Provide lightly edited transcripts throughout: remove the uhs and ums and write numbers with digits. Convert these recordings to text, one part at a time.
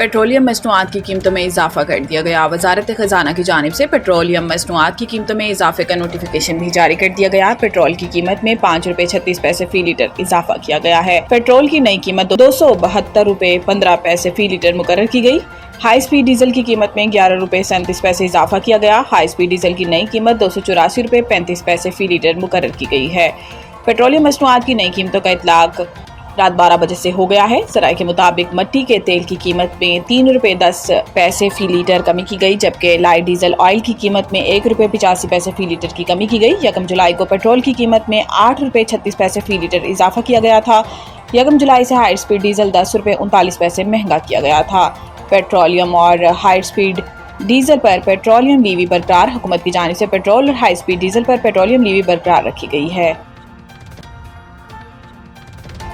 Petroleum मसनूआत की कीमतों में इजाफा कर दिया गया। वजारत खजाना की जानिब से पेट्रोलियम मसनूआत की कीमतों में इजाफे का नोटिफिकेशन भी जारी कर दिया गया। पेट्रोल की कीमत में 5 रुपए 36 पैसे फी लीटर इजाफा किया गया है। पेट्रोल की नई कीमत 272 रुपए 15 पैसे फी लीटर मुकर्रर की गई। हाई स्पीड डीजल की कीमत में 11 रुपए 37 पैसे इजाफा किया गया। हाई स्पीड डीजल की नई कीमत 284 रुपए 35 पैसे फी लीटर मुकर्रर की गई है। पेट्रोलियम मसनूआत की नई कीमतों का इतलाक रात 12 बजे से हो गया है। सराय के मुताबिक मट्टी के तेल की कीमत में 3 रुपए 10 पैसे फी लीटर कमी की गई, जबकि लाइट डीजल ऑयल की कीमत में 1 रुपए 85 पैसे फी लीटर की कमी की गई। 1 जुलाई को पेट्रोल की कीमत में 8 रुपए 36 पैसे फी लीटर इजाफा किया गया था। 1 जुलाई से हाई स्पीड डीजल 10 रुपए 39 पैसे महंगा किया गया था। पेट्रोलियम और हाई स्पीड डीजल पर पेट्रोलियम लीवी बरकरार। हुकूमत की जानिब से पेट्रोल और हाई स्पीड डीजल पर पेट्रोलियम लीवी बरकरार रखी गई है।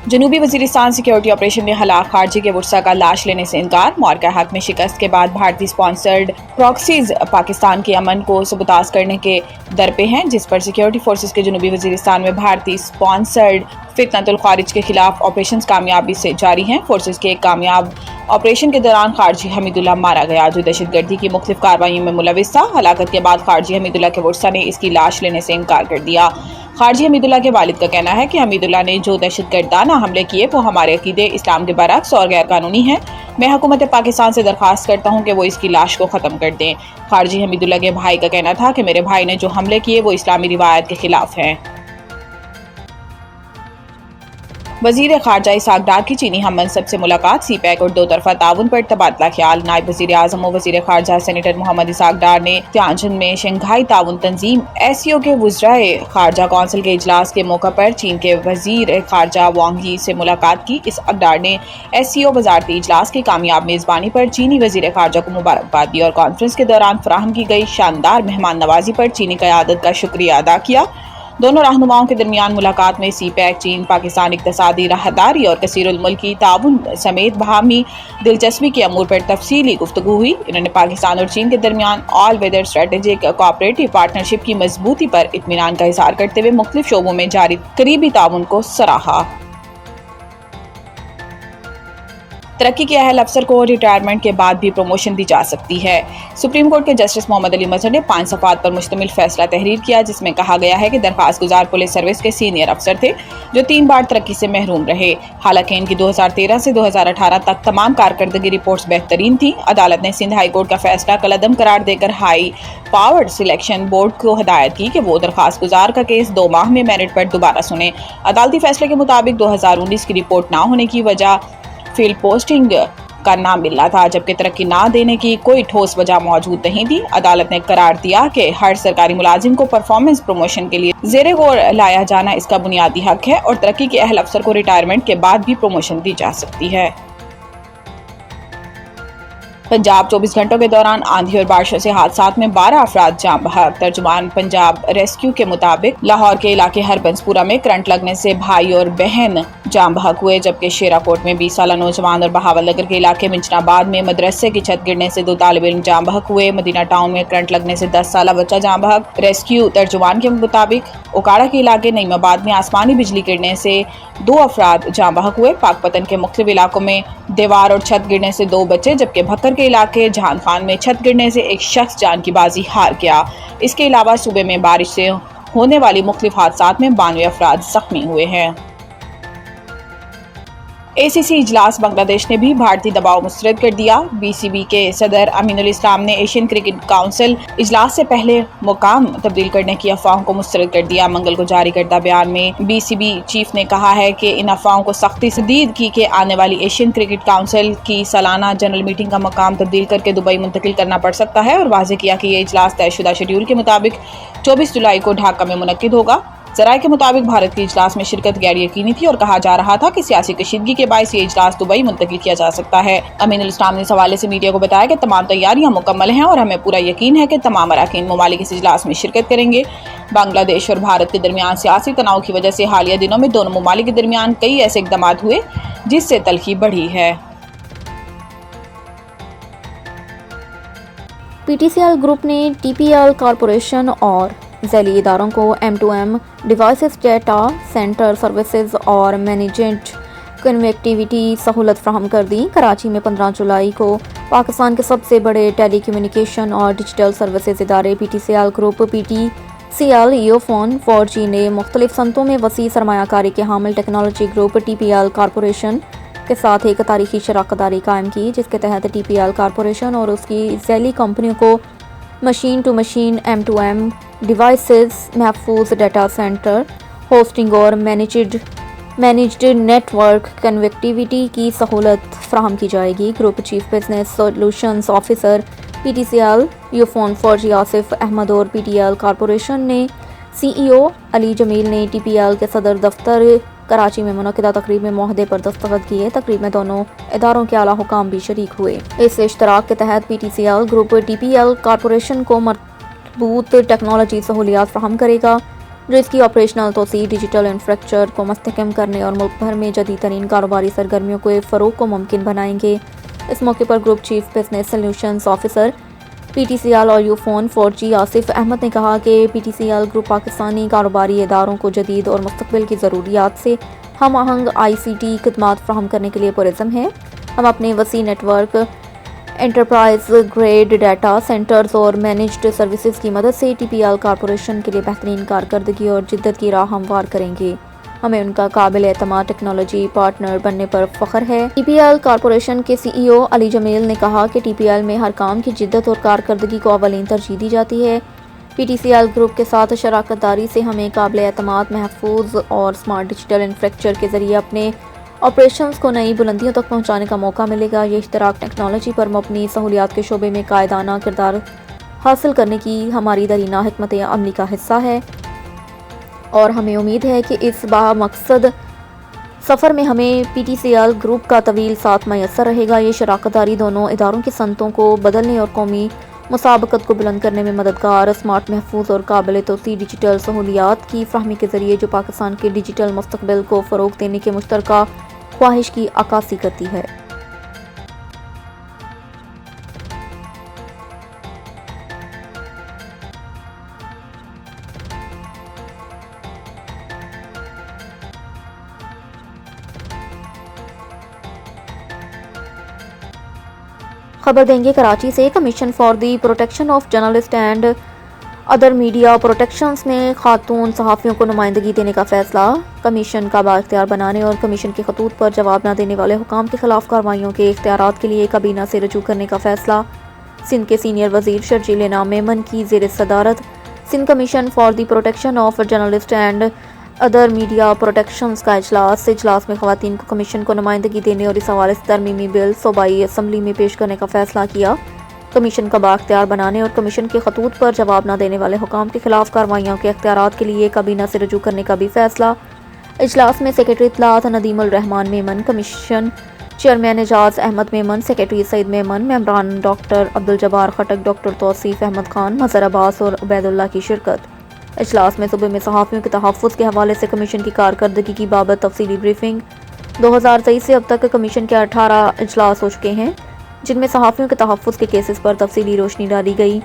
जनूबी वजीरिस्तान सिक्योरिटी ऑपरेशन में हलाक खारजी के वुर्सा का लाश लेने से इनकार। मौरका हक में शिकस्त के बाद भारतीय स्पॉन्सर्ड प्रॉक्सीज पाकिस्तान के अमन को सबूताज करने के दर पे हैं, जिस पर सिक्योरिटी फोर्सेस के जनूबी वजीरिस्तान में भारतीय स्पॉन्सर्ड फितनतुल खारिज के खिलाफ ऑपरेशन कामयाबी से जारी हैं। फोर्सेस के एक कामयाब ऑपरेशन के दौरान खारजी हमीदुल्लाह मारा गया, जो दहशतगर्दी की मुख्तलिफ कार्रवाइयों में मुलविस था। हलाकत के बाद खारजी हमीदुल्लाह के वुर्सा ने इसकी लाश लेने से इनकार कर दिया। खारजी हमीदुल्लाह के वालिद का कहना है कि हमीदुल्लाह ने जो दहशतगर्दाना हमले किए वो हमारे अकीदे इस्लाम के बरक्स और गैर कानूनी हैं। मैं हुकूमत पाकिस्तान से दरख्वास्त करता हूँ कि वो इसकी लाश को ख़त्म कर दें। खारजी हमीदुल्लाह के भाई का कहना था कि मेरे भाई ने जो हमले किए वो इस्लामी रिवायत के खिलाफ हैं। वजीर खारजा इसहाक डार की चीनी हम मनसब से मुलाकात। सी पैक और दो तरफा ताउन पर तबादला ख्याल। नायब वजीर आजम और वजीर खारजा सेनेटर मोहम्मद इसहाक डार ने तियानजिन में शंघाई ताउन तंजीम SCO के वुज़राए खारजा कौंसिल के इजलास के मौका पर चीन के वजीर खारजा वांग यी से मुलाकात की। इसहाक डार ने SCO वजारती इजलास की कामयाब मेज़बानी पर चीनी वजीर खारजा को मुबारकबाद दी और कॉन्फ्रेंस के दौरान फराहम की गई शानदार मेहमान नवाजी पर चीनी क़यादत का शुक्रिया अदा किया। दोनों रहनुमाओं के दरमियान मुलाकात में सी पैक, चीन पाकिस्तान इक़्तिसादी राहदारी और कसीरुल मुल्की ताउन समेत बाहमी दिलचस्पी के अमूर पर तफसीली गुफ्तगू हुई। इन्होंने पाकिस्तान और चीन के दरमियान all weather strategic cooperative partnership की मजबूती पर इत्मीनान का इज़हार करते हुए मुख्तलिफ शोबों में जारी करीबी ताउन को सराहा। तरक्की के अहल अफसर को रिटायरमेंट के बाद भी प्रमोशन दी जा सकती है। सुप्रीम कोर्ट के जस्टिस मोहम्मद अली मजहर ने 5 सफ़ात पर मुश्तमिल फैसला तहरीर किया, जिसमें कहा गया है कि दरख्वास्त गुजार पुलिस सर्विस के सीनियर अफसर थे जो 3 बार तरक्की से महरूम रहे। हालांकि इनकी 2013 से 2018 तक तमाम कारकर्दगी रिपोर्ट्स बेहतरीन थी। अदालत ने सिंध हाई कोर्ट का फैसला कलअदम करार देकर हाई पावर्ड सिलेक्शन बोर्ड को हिदायत की कि वो दरख्वास्त गुजार का केस 2 माह में मेरिट पर दोबारा सुने। अदालती फैसले के मुताबिक 2019 की रिपोर्ट ना होने की वजह फील्ड पोस्टिंग का ना मिलना था, जबकि तरक्की ना देने की कोई ठोस वजह मौजूद नहीं थी। अदालत ने करार दिया कि हर सरकारी मुलाजिम को परफॉर्मेंस प्रमोशन के लिए ज़ेरे गौर लाया जाना इसका बुनियादी हक है और तरक्की के अहल अफसर को रिटायरमेंट के बाद भी प्रमोशन दी जा सकती है। पंजाब 24 घंटों के दौरान आंधी और बारिशों से हादसात में 12 अफराद जाँ बहक। तर्जुमान पंजाब रेस्क्यू के मुताबिक लाहौर के इलाके हरबंसपुरा में करंट लगने से भाई और बहन जाँ बहक हुए, जबकि शेराकोट में 20 साला नौजवान और बहावल नगर के इलाके मिंचनाबाद में मदरसे की छत गिरने से 2 तालिब इल्म जाँ बहक हुए। मदीना टाउन में करंट लगने से 10 साला बच्चा जाँ बहक। रेस्क्यू तर्जुमान के मुताबिक ओकाड़ा के इलाके नईमाबाद में आसमानी बिजली गिरने से 2 अफराद जाँ बहक हुए। पाकपतन के मुख्तलिफ इलाकों में दीवार और छत गिरने से 2 बच्चे, जबकि भक्कर के इलाके जहान खान में छत गिरने से एक शख्स जान की बाजी हार गया। इसके अलावा सूबे में बारिश से होने वाली मुख्तलिफ हादसात में 92 अफराद जख्मी हुए हैं। ACC इजलास बांग्लादेश ने भी भारतीय दबाव मुस्तरद कर दिया। BCB के सदर अमीनुल इस्लाम ने एशियन क्रिकेट काउंसिल इजलास से पहले मुकाम तब्दील करने की अफवाहों को मुस्तरद कर दिया। मंगल को जारी करदा बयान में BCB चीफ ने कहा है कि इन अफवाहों को सख्ती से तस्दीद की कि आने वाली एशियन क्रिकेट काउंसिल की सालाना जनरल मीटिंग का मुकाम तब्दील करके दुबई मुंतकिल करना पड़ सकता है और वाज़ेह किया कि ये इजलास तयशुदा शेड्यूल के मुताबिक 24 जुलाई को ढाका में मुनक्किद होगा। ज़राए के मुताबिक भारत के इजलास में शिरकत गैर यकीनी थी और कहा जा रहा था कि सियासी कशीदगी के बायस ये इजलास दुबई मुंतकिल किया जा सकता है। अमीनुल इस्लाम ने इस हवाले से मीडिया को बताया कि तमाम तैयारियां मुकम्मल हैं और हमें पूरा यकीन है कि तमाम अरकान ममालिक इस इजलास में शिरकत करेंगे। बांग्लादेश और भारत के दरमियान सियासी तनाव की वजह से हालिया दिनों में दोनों ममालिक के दरमियान कई ऐसे इक़दाम हुए जिससे तलखी बढ़ी है। PTCL ग्रुप ने TPL कॉरपोरेशन और ज़ैली इदारों को M2M devices, data centre services और मैनेजमेंट کنیکٹیویٹی سہولت فراہم کر دی۔ کراچی میں 15 جولائی کو پاکستان کے سب سے بڑے ٹیلی کمیونیکیشن اور ڈیجیٹل سروسز ادارے P T C L group P T C L Ufone 4G نے مختلف صنعتوں میں وسیع سرمایہ کاری کے حامل technology group T P L corporation کے ساتھ ایک تاریخی شراکت داری قائم کی، جس کے تحت ٹی پی ایل کارپوریشن اور اس کی ذیلی کمپنیوں کو machine to machine M2M devices, محفوظ ڈیٹا سینٹر ہوسٹنگ اور مینیجڈ نیٹ ورک کنیکٹیویٹی کی سہولت فراہم کی جائے گی۔ Group chief business solutions officer P T C L Ufone 4G Asif Ahmed اور پی ٹی ایل کارپوریشن نے CEO علی جمیل نے ٹی پی ایل کے صدر دفتر کراچی میں منعقدہ تقریب میں معاہدے پر دستخط کیے۔ تقریب میں دونوں اداروں کے اعلیٰ حکام بھی شریک ہوئے۔ اس اشتراک کے تحت P T C L group T P L corporation کو مربوط ٹیکنالوجی سہولیات فراہم کرے گا، جو اس کی آپریشنل توسیع، ڈیجیٹل انفراسٹرکچر کو مستحکم کرنے اور ملک بھر میں جدید ترین کاروباری سرگرمیوں کے فروغ کو ممکن بنائیں گے۔ اس موقع پر group chief business solutions officer P T C L اور ایوفون 4G آصف احمد نے کہا کہ P T C L group Pakistani کاروباری اداروں کو جدید اور مستقبل کی ضروریات سے ہم آہنگ ICT خدمات فراہم کرنے کے لیے پرعزم ہیں۔ ہم اپنے وسیع network, enterprise grade data centers اور مینیجڈ سروسز کی مدد سے ٹی پی ایل کارپوریشن کے لیے بہترین کارکردگی اور جدت کی راہ ہموار کریں گے۔ ہمیں ان کا قابل اعتماد ٹیکنالوجی پارٹنر بننے پر فخر ہے۔ ٹی پی ایل کارپوریشن کے CEO علی جمیل نے کہا کہ ٹی پی ایل میں ہر کام کی جدت اور کارکردگی کو اولین ترجیح دی جاتی ہے۔ P T C L group کے ساتھ شراکت داری سے ہمیں قابل اعتماد، محفوظ اور سمارٹ ڈیجیٹل انفراسٹرکچر کے ذریعے اپنے آپریشنز کو نئی بلندیوں تک پہنچانے کا موقع ملے گا۔ یہ اشتراک ٹیکنالوجی پر مبنی سہولیات کے شعبے میں قائدانہ کردار حاصل کرنے کی ہماری درینہ حکمت عملی کا حصہ ہے، اور ہمیں امید ہے کہ اس بامقصد سفر میں ہمیں P T C L group کا طویل ساتھ میسر رہے گا۔ یہ شراکت داری دونوں اداروں کی صنعتوں کو بدلنے اور قومی مسابقت کو بلند کرنے میں مددگار، سمارٹ، محفوظ اور قابل توسیع ڈیجیٹل سہولیات کی فراہمی کے ذریعے جو پاکستان کے ڈیجیٹل مستقبل کو فروغ دینے کے مشترکہ خواہش کی عکاسی کرتی ہے۔ خبر دیں گے کراچی سے۔ Commission for the protection of journalist and other media protections نے خاتون صحافیوں کو نمائندگی دینے کا فیصلہ۔ کمیشن کا بااختیار بنانے اور کمیشن کے خطوط پر جواب نہ دینے والے حکام کے خلاف کارروائیوں کے اختیارات کے لیے کابینہ سے رجوع کرنے کا فیصلہ۔ سندھ کے سینئر وزیر شرجیل انعام میمن کی زیر صدارت Sindh commission for the protection of journalist and other media protections کا اجلاس میں خواتین کو کمیشن کو نمائندگی دینے اور اس حوالے سے ترمیمی بل صوبائی اسمبلی میں پیش کرنے کا فیصلہ کیا۔ کمیشن کا بااختیار بنانے اور کمیشن کے خطوط پر جواب نہ دینے والے حکام کے خلاف کارروائیوں کے اختیارات کے لیے کابینہ سے رجوع کرنے کا بھی فیصلہ۔ اجلاس میں سیکرٹری اطلاعات ندیم الرحمان میمن، کمیشن چیئرمین اعجاز احمد میمن، سیکرٹری سعید میمن، ممبران ڈاکٹر عبدالجبار خٹک، ڈاکٹر توصیف احمد خان، مظہر عباس اور عبید اللہ کی شرکت۔ اجلاس میں صوبے میں صحافیوں کے تحفظ کے حوالے سے کمیشن کی کارکردگی کی بابت تفصیلی بریفنگ۔ 2023 سے اب تک کمیشن کے 18 اجلاس ہو چکے ہیں، جن میں صحافیوں کے تحفظ کے کیسز پر تفصیلی روشنی ڈالی گئی۔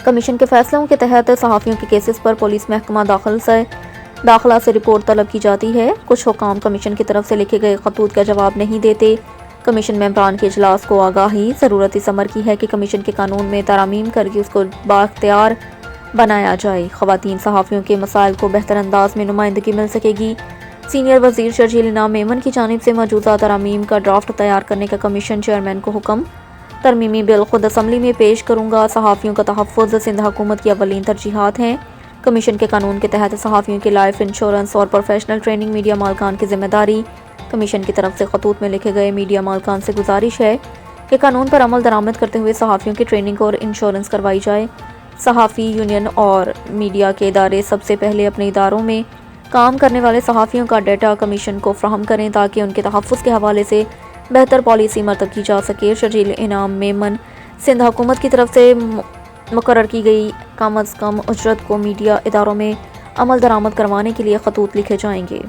کمیشن کے فیصلوں کے تحت صحافیوں کے کیسز پر پولیس محکمہ داخلہ سے رپورٹ طلب کی جاتی ہے۔ کچھ حکام کمیشن کی طرف سے لکھے گئے خطوط کا جواب نہیں دیتے۔ کمیشن ممبران کے اجلاس کو آگاہی، ضرورت اس امر کی ہے کہ کمیشن کے قانون میں ترامیم کر کے اس کو بااختیار بنایا جائے۔ خواتین صحافیوں کے مسائل کو بہتر انداز میں نمائندگی مل سکے گی۔ سینئر وزیر شرجیل انعام میمن کی جانب سے موجودہ ترامیم کا ڈرافٹ تیار کرنے کا کمیشن چیئرمین کو حکم۔ ترمیمی بل خود اسمبلی میں پیش کروں گا۔ صحافیوں کا تحفظ سندھ حکومت کی اولین ترجیحات ہیں۔ کمیشن کے قانون کے تحت صحافیوں کی لائف انشورنس اور پروفیشنل ٹریننگ میڈیا مالکان کی ذمہ داری۔ کمیشن کی طرف سے خطوط میں لکھے گئے میڈیا مالکان سے گزارش ہے کہ قانون پر عمل درآمد کرتے ہوئے صحافیوں کی ٹریننگ اور انشورنس کروائی جائے۔ صحافی یونین اور میڈیا کے ادارے سب سے پہلے اپنے اداروں میں کام کرنے والے صحافیوں کا ڈیٹا کمیشن کو فراہم کریں تاکہ ان کے تحفظ کے حوالے سے بہتر پالیسی مرتب کی جا سکے۔ شرجیل انعام میمن، سندھ حکومت کی طرف سے مقرر کی گئی کم از کم اجرت کو میڈیا اداروں میں عمل درآمد کروانے کے لیے خطوط لکھے جائیں گے۔